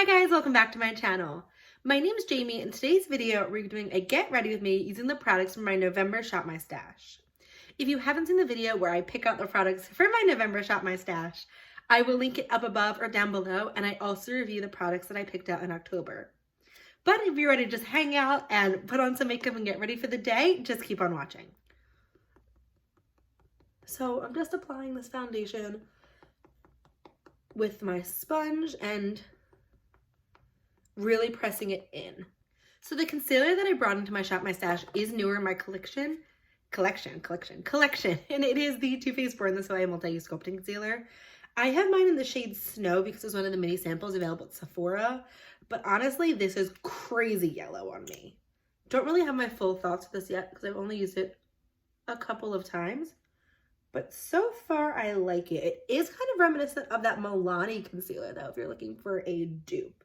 Hi guys, welcome back to my channel. My name is Jamie. In today's video, we're doing a get ready with me using the products from my November Shop My Stash. If you haven't seen the video where I pick out the products for my November Shop My Stash, I will link it up above or down below, and I also review the products that I picked out in October. But if you're ready to just hang out and put on some makeup and get ready for the day, just keep on watching. So I'm just applying this foundation with my sponge and really pressing it in. So the concealer that I brought into my Shop My Stash is newer in my collection, and it is the Too Faced Born This Way Multi-Use Sculpting Concealer. I have mine in the shade Snow because it's one of the mini samples available at Sephora, but honestly, this is crazy yellow on me. Don't really have my full thoughts with this yet because I've only used it a couple of times, but so far I like it. It is kind of reminiscent of that Milani concealer though, if you're looking for a dupe.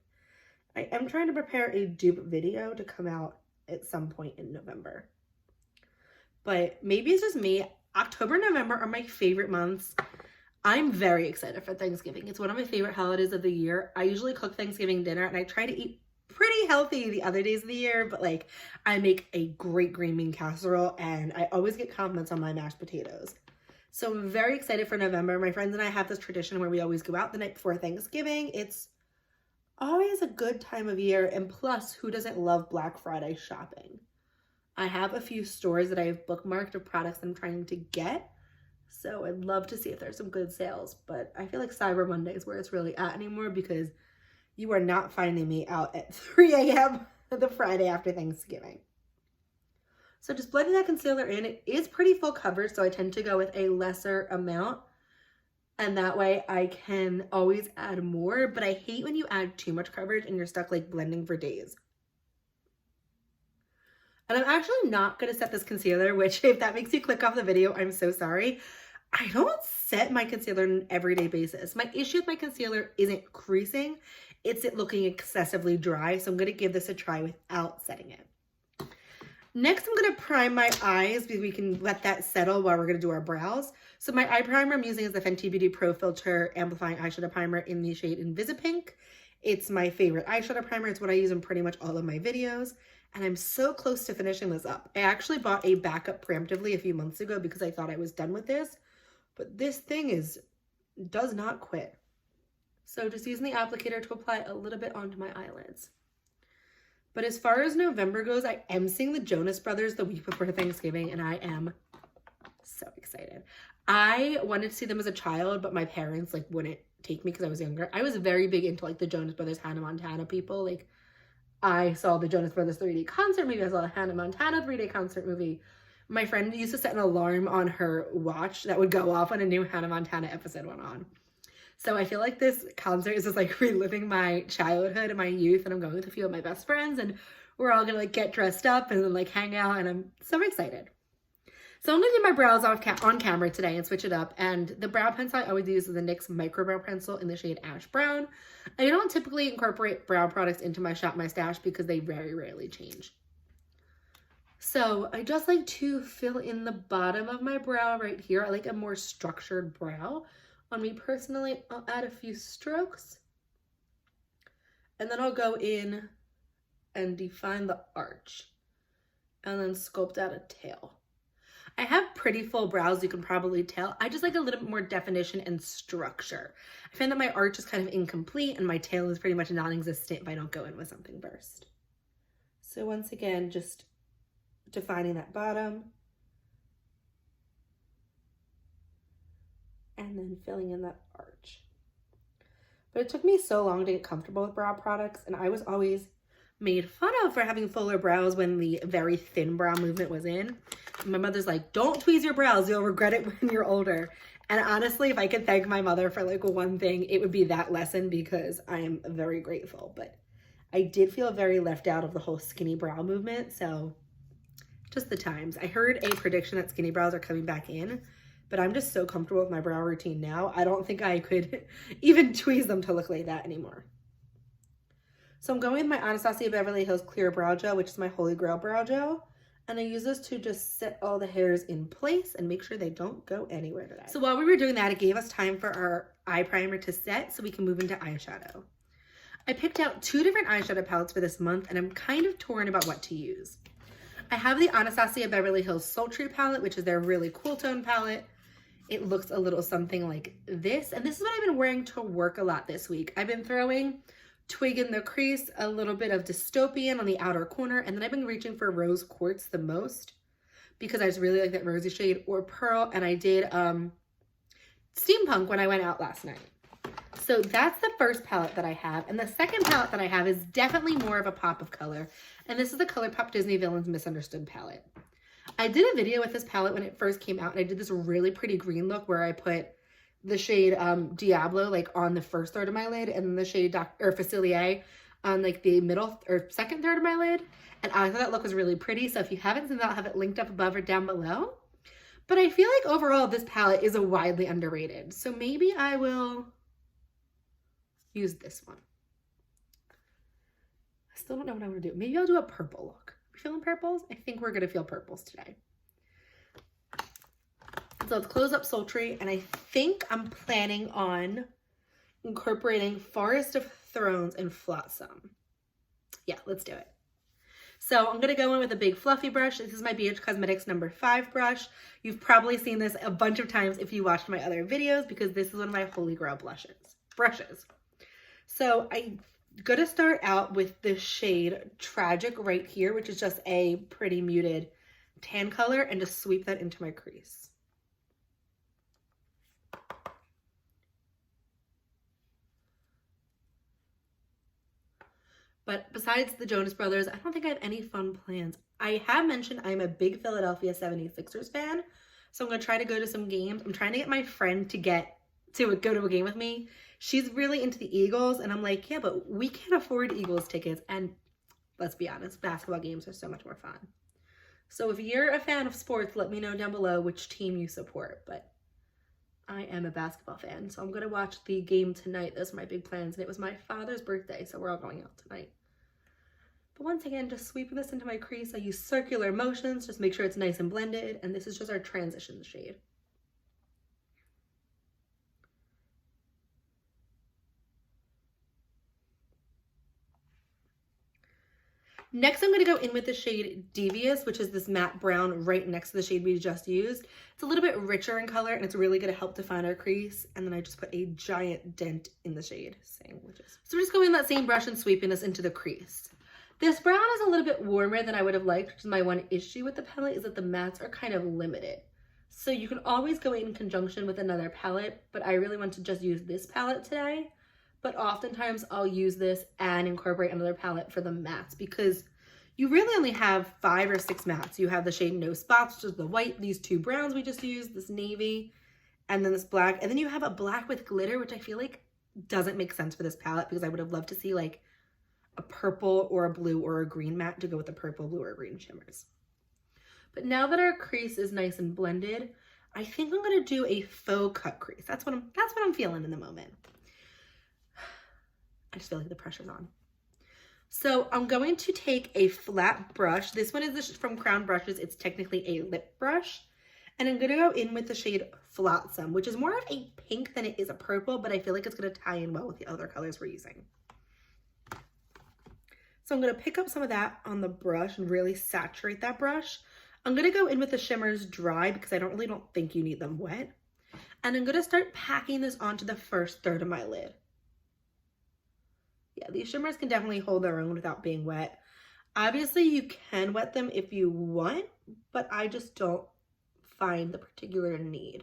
I am trying to prepare a dupe video to come out at some point in November. But maybe it's just me. October and November are my favorite months. I'm very excited for Thanksgiving. It's one of my favorite holidays of the year. I usually cook Thanksgiving dinner and I try to eat pretty healthy the other days of the year, but like I make a great green bean casserole and I always get compliments on my mashed potatoes. So I'm very excited for November. My friends and I have this tradition where we always go out the night before Thanksgiving. It's always a good time of year, and plus, who doesn't love Black Friday shopping? I have a few stores that I've bookmarked of products I'm trying to get, so I'd love to see if there's some good sales, but I feel like Cyber Monday is where it's really at anymore because you are not finding me out at 3 a.m. the Friday after Thanksgiving. So just blending that concealer in. It is pretty full coverage, so I tend to go with a lesser amount. And that way I can always add more, but I hate when you add too much coverage and you're stuck like blending for days. And I'm actually not going to set this concealer, which if that makes you click off the video, I'm so sorry. I don't set my concealer on an everyday basis. My issue with my concealer isn't creasing, it's it looking excessively dry. So I'm going to give this a try without setting it. Next, I'm going to prime my eyes because we can let that settle while we're going to do our brows. So my eye primer I'm using is the Fenty Beauty Pro Filter Amplifying Eyeshadow Primer in the shade Invisipink. It's my favorite eyeshadow primer. It's what I use in pretty much all of my videos. And I'm so close to finishing this up. I actually bought a backup preemptively a few months ago because I thought I was done with this. But this thing does not quit. So just using the applicator to apply a little bit onto my eyelids. But as far as November goes, I am seeing the Jonas Brothers the week before Thanksgiving, and I am so excited. I wanted to see them as a child, but my parents like wouldn't take me because I was younger. I was very big into like the Jonas Brothers Hannah Montana people. Like I saw the Jonas Brothers 3D concert movie. I saw the Hannah Montana 3D concert movie. My friend used to set an alarm on her watch that would go off when a new Hannah Montana episode went on. So I feel like this concert is just like reliving my childhood and my youth, and I'm going with a few of my best friends and we're all gonna like get dressed up and then like hang out, and I'm so excited. So I'm gonna do my brows on camera today and switch it up, and the brow pencil I always use is the NYX Micro Brow Pencil in the shade Ash Brown. I don't typically incorporate brow products into my Shop My Stash because they very rarely change. So I just like to fill in the bottom of my brow right here. I like a more structured brow. On me personally, I'll add a few strokes and then I'll go in and define the arch and then sculpt out a tail. I have pretty full brows, you can probably tell. I just like a little bit more definition and structure. I find that my arch is kind of incomplete and my tail is pretty much non-existent if I don't go in with something first. So once again, just defining that bottom. And then filling in that arch. But it took me so long to get comfortable with brow products, and I was always made fun of for having fuller brows when the very thin brow movement was in. And my mother's like, don't tweeze your brows, you'll regret it when you're older. And honestly, if I could thank my mother for like one thing, it would be that lesson, because I am very grateful. But I did feel very left out of the whole skinny brow movement, so just the times. I heard a prediction that skinny brows are coming back in, but I'm just so comfortable with my brow routine now. I don't think I could even tweeze them to look like that anymore. So I'm going with my Anastasia Beverly Hills Clear Brow Gel, which is my Holy Grail Brow Gel. And I use this to just set all the hairs in place and make sure they don't go anywhere today. So while we were doing that, it gave us time for our eye primer to set so we can move into eyeshadow. I picked out 2 different eyeshadow palettes for this month, and I'm kind of torn about what to use. I have the Anastasia Beverly Hills Sultry palette, which is their really cool tone palette. It looks a little something like this, and this is what I've been wearing to work a lot this week. I've been throwing Twig in the crease, a little bit of Dystopian on the outer corner, and then I've been reaching for Rose Quartz the most because I just really like that rosy shade, or Pearl, and I did Steampunk when I went out last night. So that's the first palette that I have, and the second palette that I have is definitely more of a pop of color, and this is the ColourPop Disney Villains Misunderstood palette. I did a video with this palette when it first came out, and I did this really pretty green look where I put the shade Diablo like on the first third of my lid, and then the shade Facilier on like the middle or second third of my lid. And I thought that look was really pretty. So if you haven't seen that, I'll have it linked up above or down below. But I feel like overall this palette is a widely underrated. So maybe I will use this one. I still don't know what I want to do. Maybe I'll do a purple look. We feeling purples? I think we're going to feel purples today. So let's close up Sultry, and I think I'm planning on incorporating Forest of Thrones and Flotsam. Yeah, let's do it. So I'm going to go in with a big fluffy brush. This is my BH Cosmetics number 5 brush. You've probably seen this a bunch of times if you watched my other videos, because this is one of my holy grail brushes. So I'm going to start out with the shade Tragic right here, which is just a pretty muted tan color, and just sweep that into my crease. But besides the Jonas Brothers, I don't think I have any fun plans. I have mentioned I'm a big Philadelphia 76ers fan, so I'm going to try to go to some games. I'm trying to get my friend to go to a game with me. She's really into the Eagles, and I'm like, yeah, but we can't afford Eagles tickets. And let's be honest, basketball games are so much more fun. So if you're a fan of sports, let me know down below which team you support. But I am a basketball fan, so I'm going to watch the game tonight. Those are my big plans, and it was my father's birthday, so we're all going out tonight. But once again, just sweeping this into my crease. I use circular motions, just make sure it's nice and blended, and this is just our transition shade. Next, I'm going to go in with the shade Devious, which is this matte brown right next to the shade we just used. It's a little bit richer in color, and it's really going to help define our crease. And then I just put a giant dent in the shade Sandwiches. So we're just going in that same brush and sweeping this into the crease. This brown is a little bit warmer than I would have liked, which is my one issue with the palette, is that the mattes are kind of limited. So you can always go in conjunction with another palette, but I really want to just use this palette today. But oftentimes I'll use this and incorporate another palette for the mattes, because you really only have 5 or 6 mattes. You have the shade No Spots, which is the white, these 2 browns we just used, this navy, and then this black. And then you have a black with glitter, which I feel like doesn't make sense for this palette, because I would have loved to see like a purple or a blue or a green matte to go with the purple, blue, or green shimmers. But now that our crease is nice and blended, I think I'm going to do a faux cut crease. That's what I'm feeling in the moment. I just feel like the pressure's on. So I'm going to take a flat brush. This one is from Crown Brushes. It's technically a lip brush. And I'm going to go in with the shade Flotsam, which is more of a pink than it is a purple, but I feel like it's going to tie in well with the other colors we're using. So I'm going to pick up some of that on the brush and really saturate that brush. I'm going to go in with the shimmers dry, because I don't think you need them wet. And I'm going to start packing this onto the first third of my lid. Yeah, these shimmers can definitely hold their own without being wet. Obviously, you can wet them if you want, but I just don't find the particular need.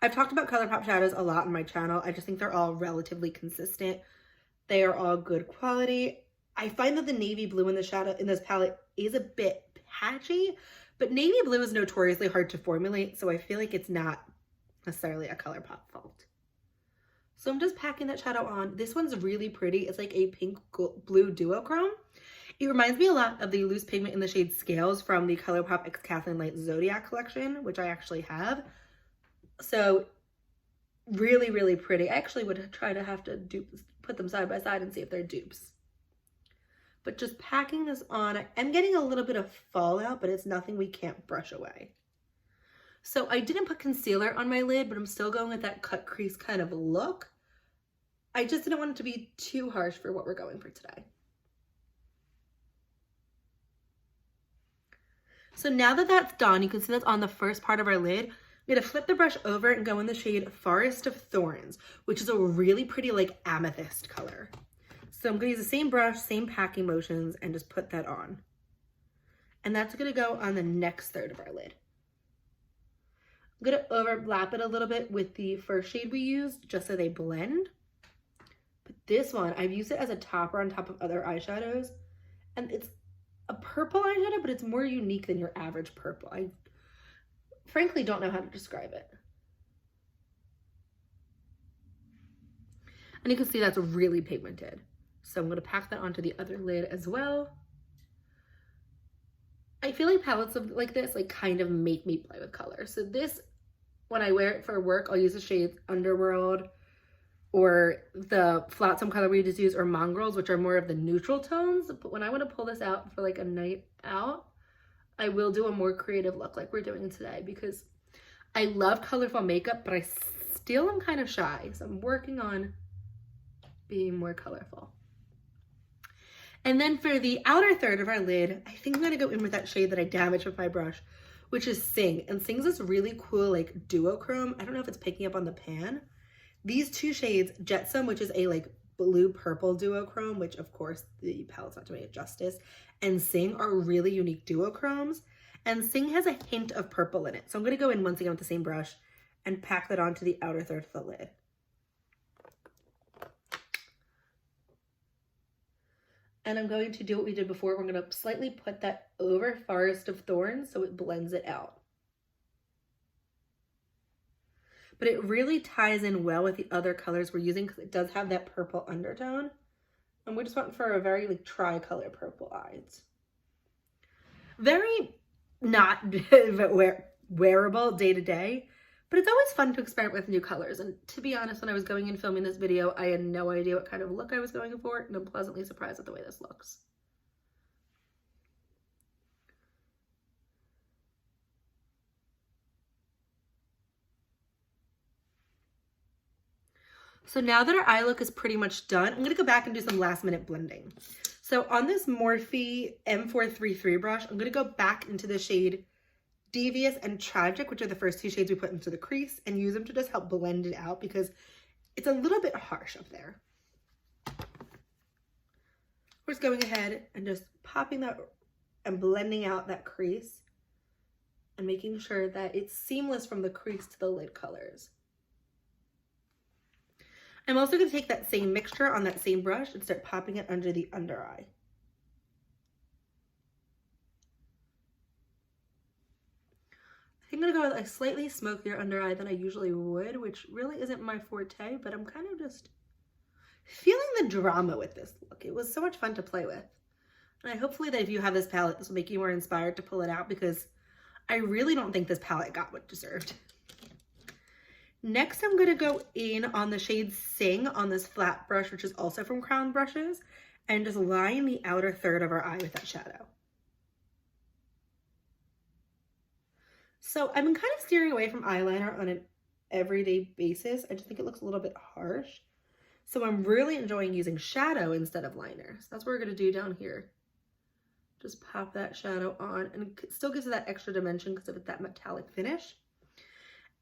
I've talked about ColourPop shadows a lot on my channel. I just think they're all relatively consistent. They are all good quality. I find that the navy blue in this palette is a bit patchy, but navy blue is notoriously hard to formulate, so I feel like it's not necessarily a ColourPop fault. So I'm just packing that shadow on. This one's really pretty. It's like a pink blue duochrome. It reminds me a lot of the loose pigment in the shade Scales from the ColourPop X Kathleen Light Zodiac collection, which I actually have. So really, really pretty. I actually would try to have to put them side by side and see if they're dupes. But just packing this on, I'm getting a little bit of fallout, but it's nothing we can't brush away. So I didn't put concealer on my lid, but I'm still going with that cut crease kind of look. I just didn't want it to be too harsh for what we're going for today. So now that that's done, you can see that's on the first part of our lid. I'm gonna flip the brush over and go in the shade Forest of Thorns, which is a really pretty like amethyst color. So I'm gonna use the same brush, same packing motions, and just put that on. And that's gonna go on the next third of our lid. I'm gonna overlap it a little bit with the first shade we used, just so they blend. But this one, I've used it as a topper on top of other eyeshadows, and it's a purple eyeshadow, but it's more unique than your average purple. I frankly don't know how to describe it. And you can see that's really pigmented. So I'm going to pack that onto the other lid as well. I feel like palettes like this like kind of make me play with color. So this, when I wear it for work, I'll use the shades Underworld or the Flotsam color we just use, or Mongrels, which are more of the neutral tones. But when I want to pull this out for like a night out, I will do a more creative look like we're doing today, because I love colorful makeup, but I still am kind of shy. So I'm working on being more colorful. And then for the outer third of our lid, I think I'm gonna go in with that shade that I damaged with my brush, which is Sing. And Sing's this really cool like duochrome. I don't know if it's picking up on the pan. These two shades, Jetsam, which is a like blue-purple duochrome, which of course the palette's not doing it justice, and Sing are really unique duochromes. And Sing has a hint of purple in it. So I'm gonna go in once again with the same brush and pack that onto the outer third of the lid. And I'm going to do what we did before. We're gonna slightly put that over Forest of Thorns so it blends it out. But it really ties in well with the other colors we're using, because it does have that purple undertone. And we just went for a very like tri-color purple eyes. Very not wearable day to day, but it's always fun to experiment with new colors. And to be honest, when I was going and filming this video, I had no idea what kind of look I was going for, and I'm pleasantly surprised at the way this looks. So now that our eye look is pretty much done, I'm gonna go back and do some last minute blending. So on this Morphe M433 brush, I'm gonna go back into the shade Devious and Tragic, which are the first two shades we put into the crease, and use them to just help blend it out because it's a little bit harsh up there. We're just going ahead and just popping that and blending out that crease and making sure that it's seamless from the crease to the lid colors. I'm also going to take that same mixture on that same brush and start popping it under the under eye. I think I'm going to go with a slightly smokier under eye than I usually would, which really isn't my forte, but I'm kind of just feeling the drama with this look. It was so much fun to play with. And hopefully that if you have this palette, this will make you more inspired to pull it out, because I really don't think this palette got what it deserved. Next, I'm going to go in on the shade Sing on this flat brush, which is also from Crown Brushes, and just line the outer third of our eye with that shadow. So I've been kind of steering away from eyeliner on an everyday basis. I just think it looks a little bit harsh. So I'm really enjoying using shadow instead of liner. So that's what we're going to do down here. Just pop that shadow on, and it still gives it that extra dimension because of that metallic finish.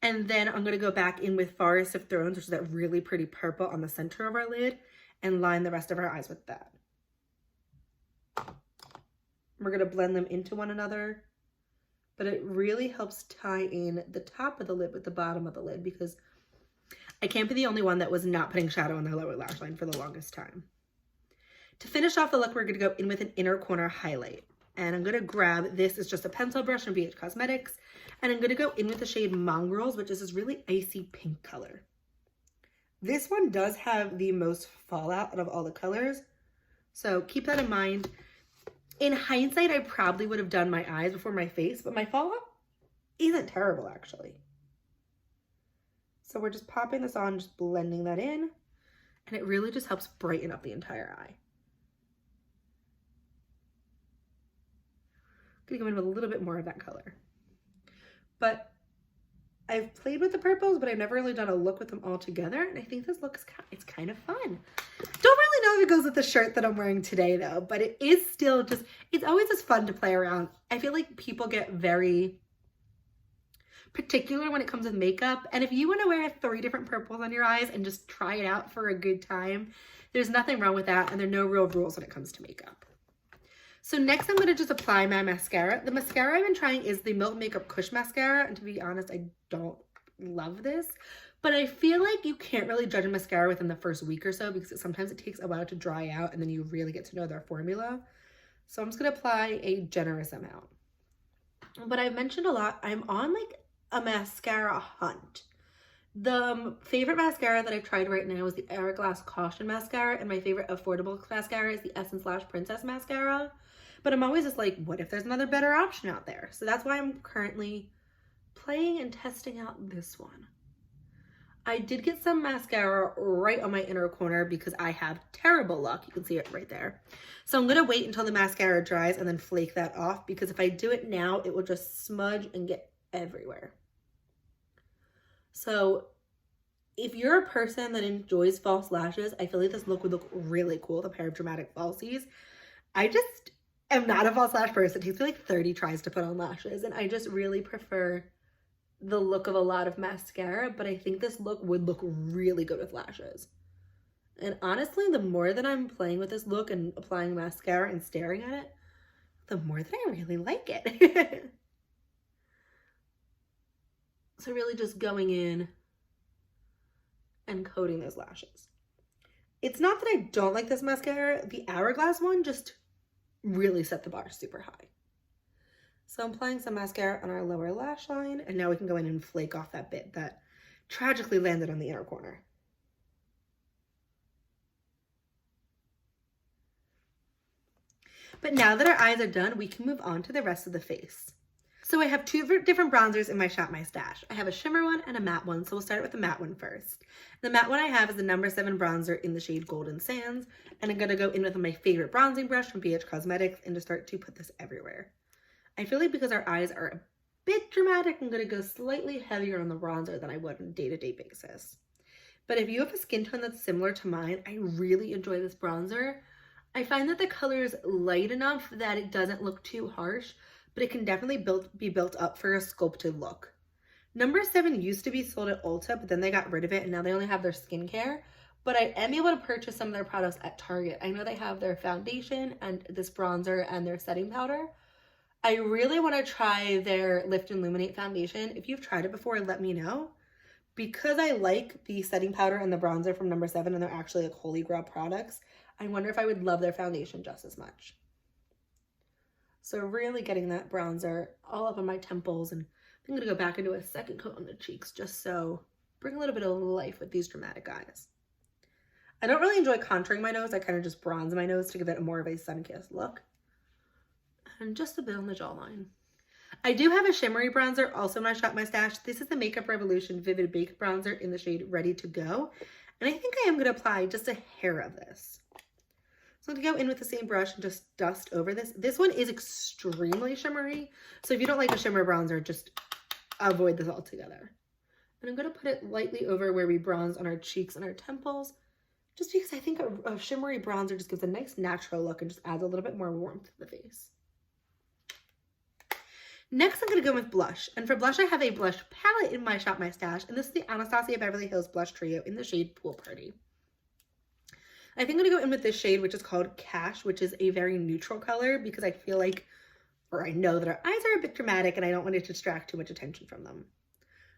And then I'm going to go back in with Forest of Thorns, which is that really pretty purple on the center of our lid, and line the rest of our eyes with that. We're going to blend them into one another, but it really helps tie in the top of the lid with the bottom of the lid, because I can't be the only one that was not putting shadow on their lower lash line for the longest time. To finish off the look, we're going to go in with an inner corner highlight. And I'm going to grab, this is just a pencil brush from BH Cosmetics, and I'm going to go in with the shade Mongrels, which is this really icy pink color. This one does have the most fallout out of all the colors, so keep that in mind. In hindsight, I probably would have done my eyes before my face, but my fallout isn't terrible, actually. So we're just popping this on, just blending that in, and it really just helps brighten up the entire eye. I'm gonna go in with a little bit more of that color. But I've played with the purples, but I've never really done a look with them all together. And I think this look is it's kind of fun. Don't really know if it goes with the shirt that I'm wearing today though, but it is still just, it's always just fun to play around. I feel like people get very particular when it comes with makeup. And if you want to wear 3 different purples on your eyes and just try it out for a good time, there's nothing wrong with that. And there are no real rules when it comes to makeup. So next I'm going to just apply my mascara. The mascara I've been trying is the Milk Makeup Kush Mascara. And to be honest, I don't love this. But I feel like you can't really judge a mascara within the first week or so because sometimes it takes a while to dry out and then you really get to know their formula. So I'm just going to apply a generous amount. But I've mentioned a lot, I'm on like a mascara hunt. The favorite mascara that I've tried right now is the Hourglass Caution Mascara. And my favorite affordable mascara is the Essence Lash Princess Mascara. But I'm always just like, what if there's another better option out there? So that's why I'm currently playing and testing out this one. I did get some mascara right on my inner corner because I have terrible luck. You can see it right there. So I'm going to wait until the mascara dries and then flake that off because if I do it now, it will just smudge and get everywhere. So if you're a person that enjoys false lashes, I feel like this look would look really cool with a pair of dramatic falsies. I just am not a false lash person. It takes me like 30 tries to put on lashes and I just really prefer the look of a lot of mascara, but I think this look would look really good with lashes. And honestly, the more that I'm playing with this look and applying mascara and staring at it, the more that I really like it. So really just going in and coating those lashes. It's not that I don't like this mascara. The Hourglass one just really set the bar super high. So I'm applying some mascara on our lower lash line, and now we can go in and flake off that bit that tragically landed on the inner corner. But now that our eyes are done, we can move on to the rest of the face. So I have 2 different bronzers in my Shop My Stash. I have a shimmer one and a matte one, so we'll start with the matte one first. The matte one I have is the No. 7 bronzer in the shade Golden Sands, and I'm going to go in with my favorite bronzing brush from BH Cosmetics and just start to put this everywhere. I feel like because our eyes are a bit dramatic, I'm going to go slightly heavier on the bronzer than I would on a day-to-day basis. But if you have a skin tone that's similar to mine, I really enjoy this bronzer. I find that the color is light enough that it doesn't look too harsh, but it can definitely be built up for a sculpted look. No. 7 used to be sold at Ulta, but then they got rid of it and now they only have their skincare. But I am able to purchase some of their products at Target. I know they have their foundation and this bronzer and their setting powder. I really want to try their Lift and Illuminate foundation. If you've tried it before, let me know. Because I like the setting powder and the bronzer from No. 7 and they're actually like holy grail products, I wonder if I would love their foundation just as much. So really getting that bronzer all up on my temples, and I'm going to go back into a second coat on the cheeks just so bring a little bit of life with these dramatic eyes. I don't really enjoy contouring my nose. I kind of just bronze my nose to give it more of a sun-kissed look. And just a bit on the jawline. I do have a shimmery bronzer also in my Shop My Stash. This is the Makeup Revolution Vivid Baked Bronzer in the shade Ready to Go. And I think I am going to apply just a hair of this. So I'm going to go in with the same brush and just dust over this. This one is extremely shimmery. So if you don't like a shimmer bronzer, just avoid this altogether. And I'm going to put it lightly over where we bronze on our cheeks and our temples. Just because I think a shimmery bronzer just gives a nice natural look and just adds a little bit more warmth to the face. Next, I'm going to go with blush. And for blush, I have a blush palette in my Shop My Stash. And this is the Anastasia Beverly Hills Blush Trio in the shade Pool Party. I think I'm going to go in with this shade, which is called Cash, which is a very neutral color because I feel like, or I know that our eyes are a bit dramatic and I don't want it to distract too much attention from them.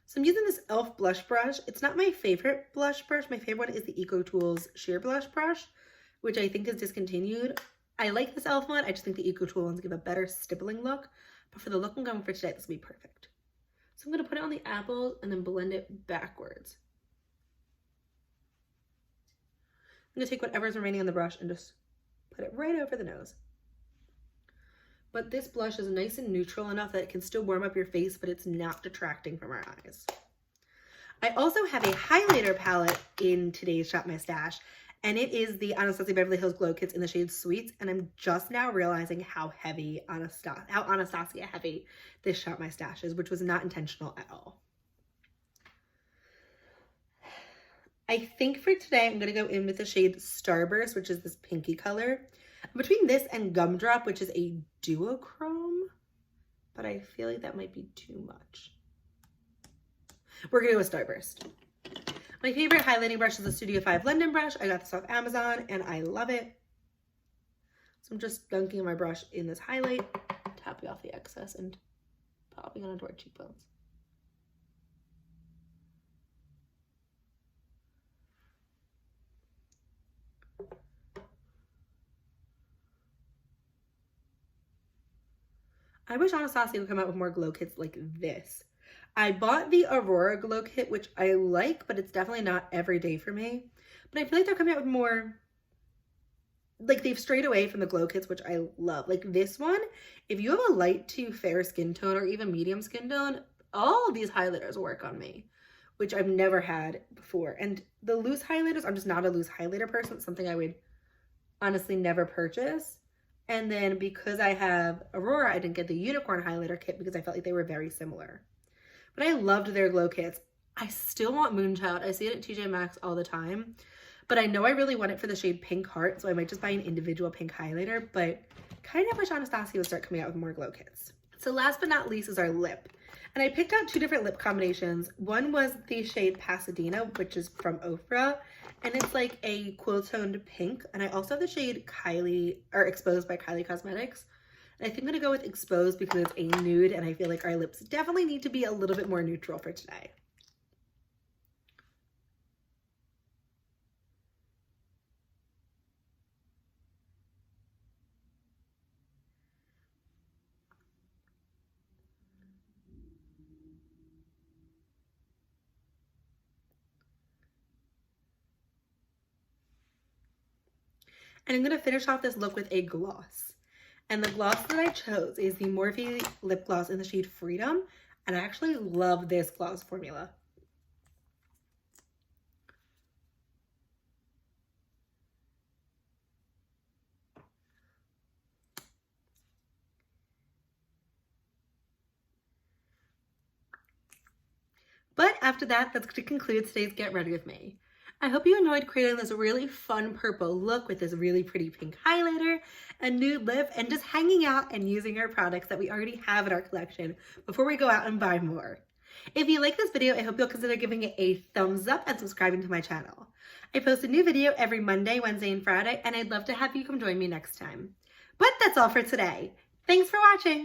So I'm using this e.l.f. blush brush. It's not my favorite blush brush. My favorite one is the Eco Tools Sheer Blush Brush, which I think is discontinued. I like this e.l.f. one. I just think the Eco Tool ones give a better stippling look. But for the look I'm going for today, this will be perfect. So I'm going to put it on the apples and then blend it backwards. I'm going to take whatever's remaining on the brush and just put it right over the nose. But this blush is nice and neutral enough that it can still warm up your face, but it's not detracting from our eyes. I also have a highlighter palette in today's Shop My Stash, and it is the Anastasia Beverly Hills Glow Kits in the shade Sweets, and I'm just now realizing how Anastasia heavy this Shop My Stash is, which was not intentional at all. I think for today, I'm going to go in with the shade Starburst, which is this pinky color. Between this and Gumdrop, which is a duochrome, but I feel like that might be too much. We're going to go with Starburst. My favorite highlighting brush is the Studio 5 London brush. I got this off Amazon and I love it. So I'm just dunking my brush in this highlight, tapping off the excess and popping it onto our cheekbones. I wish Anastasia would come out with more glow kits like this. I bought the Aurora glow kit, which I like, but it's definitely not every day for me. But I feel like they're coming out with more, like they've strayed away from the glow kits, which I love. Like this one, if you have a light to fair skin tone or even medium skin tone, all of these highlighters work on me, which I've never had before. And the loose highlighters, I'm just not a loose highlighter person. It's something I would honestly never purchase. And then because I have Aurora, I didn't get the unicorn highlighter kit because I felt like they were very similar. But I loved their glow kits. I still want Moonchild. I see it at TJ Maxx all the time. But I know I really want it for the shade Pink Heart, so I might just buy an individual pink highlighter. But kind of wish Anastasia would start coming out with more glow kits. So last but not least is our lip. And I picked out two different lip combinations. One was the shade Pasadena, which is from Ofra. And it's like a cool toned pink. And I also have the shade Kylie, or Exposed by Kylie Cosmetics. And I think I'm going to go with Exposed because it's a nude and I feel like our lips definitely need to be a little bit more neutral for today. And I'm going to finish off this look with a gloss. And the gloss that I chose is the Morphe lip gloss in the shade Freedom. And I actually love this gloss formula. But after that, that's going to conclude today's Get Ready With Me. I hope you enjoyed creating this really fun purple look with this really pretty pink highlighter, a nude lip, and just hanging out and using our products that we already have in our collection before we go out and buy more. If you like this video, I hope you'll consider giving it a thumbs up and subscribing to my channel. I post a new video every Monday, Wednesday, and Friday, and I'd love to have you come join me next time. But that's all for today. Thanks for watching.